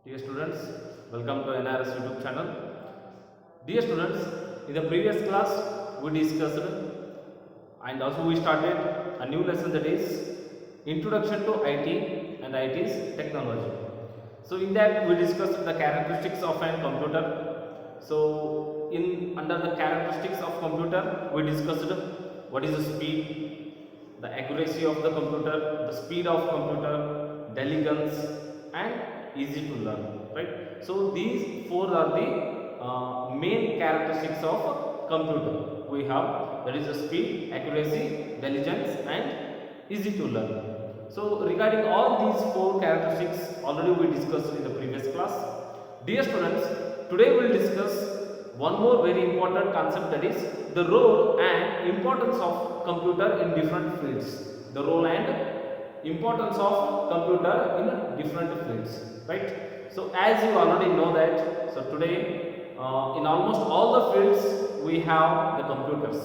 Dear students, welcome to NRS YouTube channel. Dear students, in the previous class we discussed and also we started a new lesson, that is Introduction to IT and IT's technology. So in that we discussed the characteristics of a computer. So in under the characteristics of computer we discussed what is the speed, the accuracy of the computer, the speed of computer, elegance and easy to learn, right? So these four are the main characteristics of computer. We have, that is the speed, accuracy, diligence and easy to learn. So regarding all these four characteristics already we discussed in the previous class. Dear students, today we will discuss one more very important concept, that is the role and importance of computer in different fields. The role and importance of computer in different fields, right? So as you already know that, so today in almost all the fields we have the computers.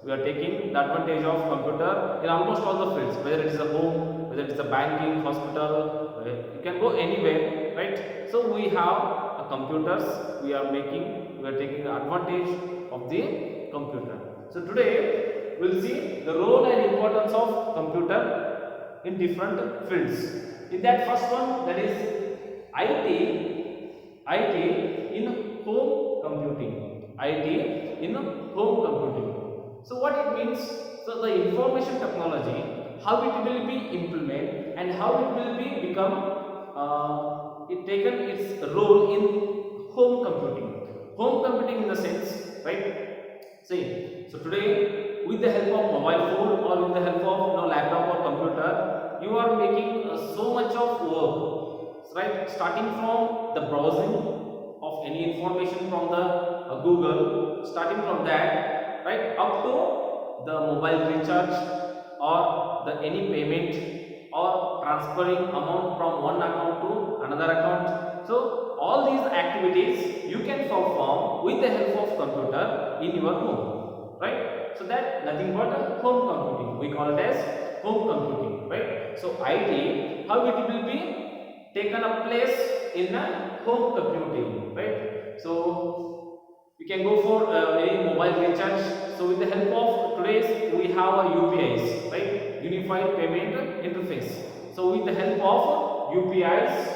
We are taking the advantage of computer in almost all the fields, whether it is a home, whether it is a banking, hospital, you can go anywhere, right? So we have computers, we are taking the advantage of the computer. So today we will see the role and importance of computer in different fields. In that first one, that is IT in home computing. IT in home computing. So what it means? So the information technology, how it will be implemented and how it will be become it taken its role in home computing. Home computing in the sense, right? See, so today with the help of mobile phone or with the help of laptop or computer, you are making so much of work, right? Starting from the browsing of any information from the Google, starting from that, right, up to the mobile recharge or the any payment or transferring amount from one account to another account. So all these activities you can perform with the help of computer in your home, right? So that nothing but home computing, we call it as home computing, right? So IT, how it will be taken a place in a home computing, right? So you can go for any mobile recharge. So with the help of today's, we have a UPIs, right? Unified Payment Interface. So with the help of UPIs,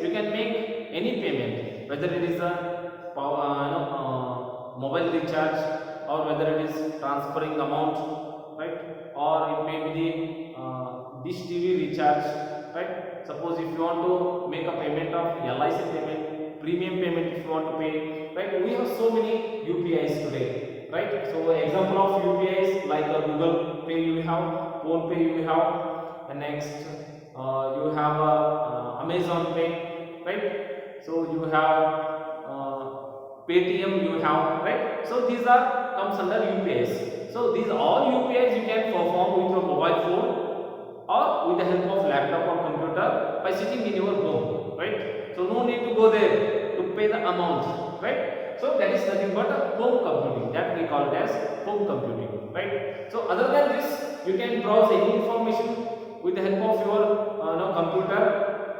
you can make any payment, whether it is a mobile recharge or whether it is transferring amount, right? Or it may be the dish TV recharge, right? Suppose if you want to make a payment of LIC payment, premium payment if you want to pay, right? We have so many UPIs today, right? So example of UPIs like Google Pay you have, Phone Pay you have, and next you have Amazon Pay, right? So you have Paytm you have, right? So these are comes under UPIs. So these all UPIs you can perform with your mobile phone or with the help of laptop or computer by sitting in your home, right? So no need to go there to pay the amount, right? So that is nothing but home computing, that we call it as home computing, right? So other than this, you can browse any information with the help of your computer,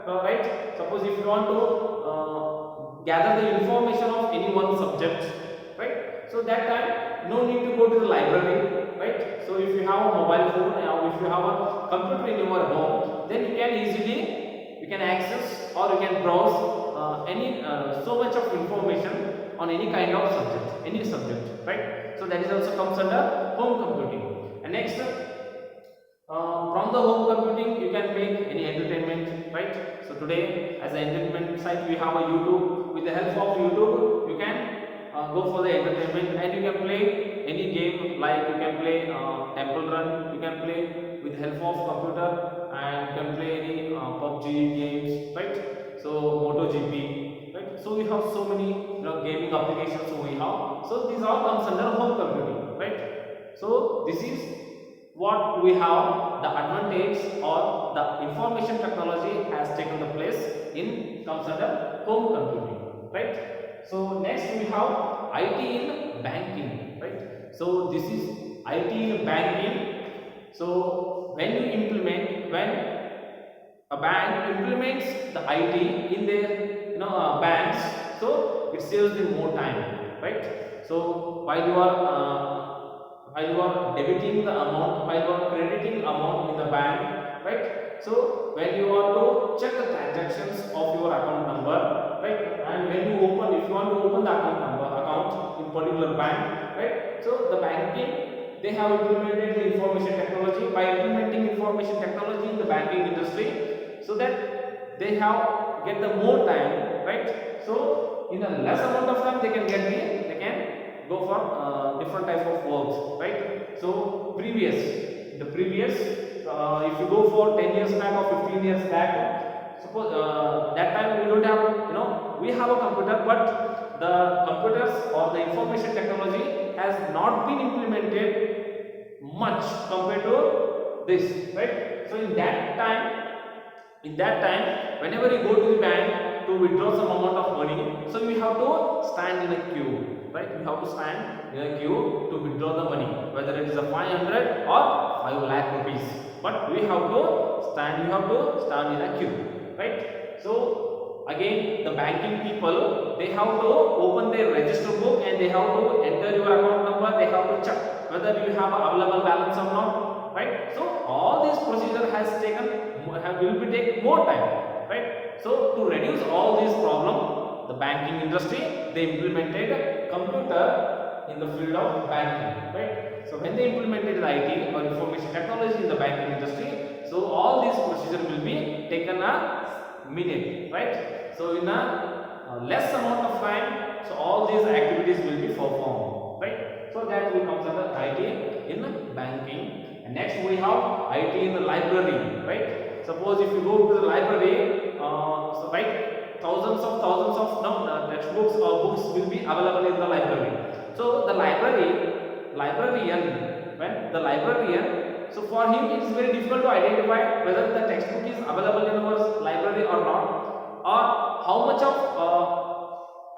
right? Suppose if you want to gather the information of any one subject, right? So that time no need to go to the library, right? So if you have a mobile phone or if you have a computer in your home, then you can easily access or you can browse any so much of information on any kind of subject, any subject, right? So that is also comes under home computing. And next, from the home computing you can make any entertainment, right? So today as an entertainment site we have a YouTube. With the help of YouTube you can go for the entertainment and you can play any game, like you can play Temple Run, you can play with the help of computer, and you can play any PUBG games, right? So MotoGP, right? So we have so many gaming applications we have. So these all comes under home computing, right? So this is what we have, the advantage or the information technology has taken the place in comes under home computing, right? So next we have IT in banking, right? So this is IT in banking. So when a bank implements the IT in their banks, so it saves them more time, right? So while you are debiting the amount, while you are crediting amount in the bank, right? So when you are to check the transactions of your account number, right? And when you open, if you want to open the account in particular bank, right? So the banking, they have implemented the information technology. By implementing information technology in the banking industry, so that they have get the more time, right? So in a less amount of time they can go for different type of works, right? So the previous if you go for 10 years back or 15 years back, suppose that time we don't have, we have a computer, but the computers or the information technology has not been implemented much compared to this, right? So in that time, whenever you go to the bank to withdraw some amount of money, so you have to stand in a queue, right? You have to stand in a queue to withdraw the money, whether it is a 500 or 5 lakh rupees. But you have to stand in a queue, right? So again, the banking people, they have to open their register book and they have to enter your account number. They have to check whether you have available balance or not, right? So all this procedure will be take more time, right? So to reduce all these problem, the banking industry, they implemented computer in the field of banking, right? So when they implemented the IT or information technology in the banking industry, so all these procedure will be taken a minute, right? So in a less amount of time, so all these activities will be performed, right? So that will comes under IT in banking. And next we have IT in the library, right? Suppose if you go to the library, so right, thousands of textbooks or books will be available in the library. So the librarian, so for him it is very difficult to identify whether the textbook is available in our library or not, or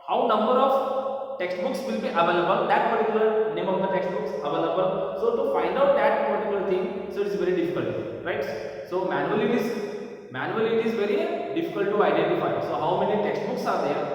how number of textbooks will be available, that particular name of the textbooks available. So to find out that particular thing, so it's very difficult, right? So manually it is very difficult to identify. So how many textbooks are there?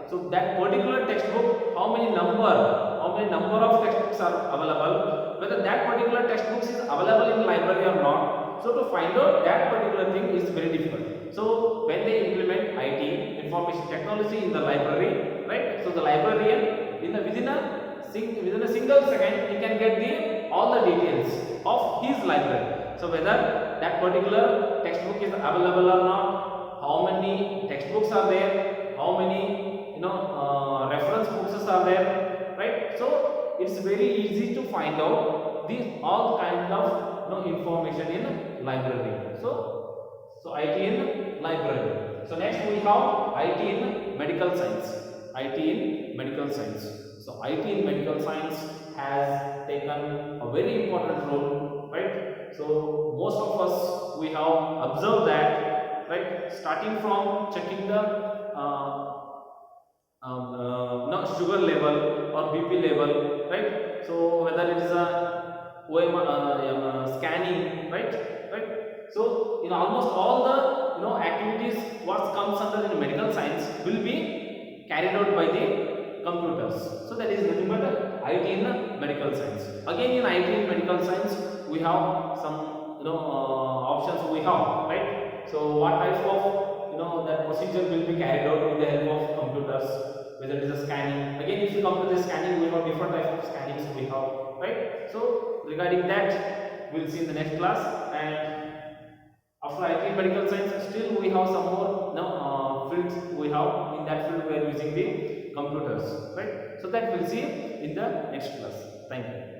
So that particular textbook, how many number of textbooks are available, whether that particular textbook is available in library or not. So to find out that particular thing is very difficult. So when they implement IT, information technology in the library, right? So the librarian within a single second, he can get all the details of his library. So whether that particular textbook is available or not, how many textbooks are there, how many reference books are there, right? So it's very easy to find out these all kind of information in library. So IT in library. So next we have IT in medical science. IT in medical science. So IT in medical science has taken a very important role, right? So most of us, we have observed that, right? Starting from checking the sugar level or BP level, right? So whether it is a scanning, right? So in almost all the activities what comes under in medical science will be carried out by the computers. So that is nothing but IT in medical science. Again in IT in medical science we have some options we have, right? So what type of that procedure will be carried out with the help of computers, whether it is a scanning. Again, if you come to the scanning, we have different types of scannings we have, right? So regarding that, we'll see in the next class. And after IT medical science, still we have some more fields we have. In that field, we are using the computers, right? So that we'll see in the next class. Thank you.